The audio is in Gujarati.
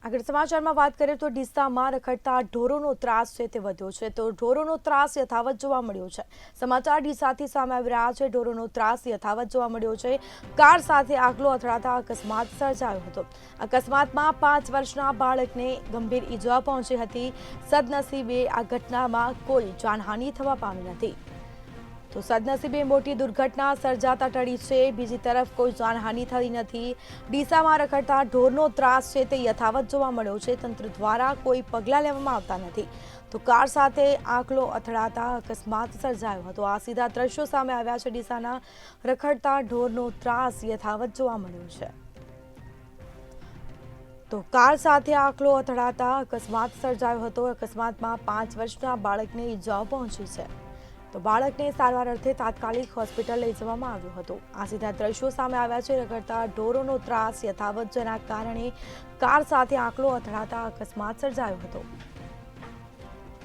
આગળ સમાચારમાં વાત કરીએ તો ડીસામાં રખડતા ઢોરોનો ત્રાસ છે તે વધ્યો છે તો ઢોરોનો ત્રાસ યથાવત જોવા મળ્યો છે। સમાચાર ડીસાથી સામે આવી રહ્યા છે। ઢોરોનો ત્રાસ યથાવત જોવા મળ્યો છે। કાર સાથે આગલો અથડાતા અકસ્માત સર્જાયો હતો। અકસ્માતમાં 5 વર્ષના બાળકને ગંભીર ઈજા પહોંચી હતી। સદનસીબે આ ઘટનામાં કોઈ જાનહાનિ થવા પામી નથી। તો સદનસીબે મોટી દુર્ઘટના સર્જાતા ટળી છે। બીજી તરફ કોઈ જાનહાનિ થઈ નથી। ડીસામાં રખડતા ઢોરનો ત્રાસ છે તે યથાવત જોવા મળ્યો છે। તંત્ર દ્વારા કોઈ પગલાં લેવામાં આવતા નથી। તો કાર સાથે આંકલો અથડાતા અકસ્માત સર્જાયો હતો। આ સીધા દ્રશ્યો સામે આવ્યા છે। ડીસાના રખડતા ઢોરનો ત્રાસ યથાવત જોવા મળ્યો છે। તો કાર સાથે આંકલો અથડાતા અકસ્માત સર્જાયો હતો। અકસ્માતમાં 5 વર્ષના બાળકને ઈજાઓ પહોંચી છે। તો બાળકને સારવાર અર્થે તાત્કાલિક હોસ્પિટલ લઈ જવામાં આવ્યો હતો। આ સીધા દ્રશ્યો સામે આવ્યા છે। રખડતા ઢોરોનો ત્રાસ યથાવત જેના કારણે કાર સાથે આંકલો અથડાતા અકસ્માત સર્જાયો હતો।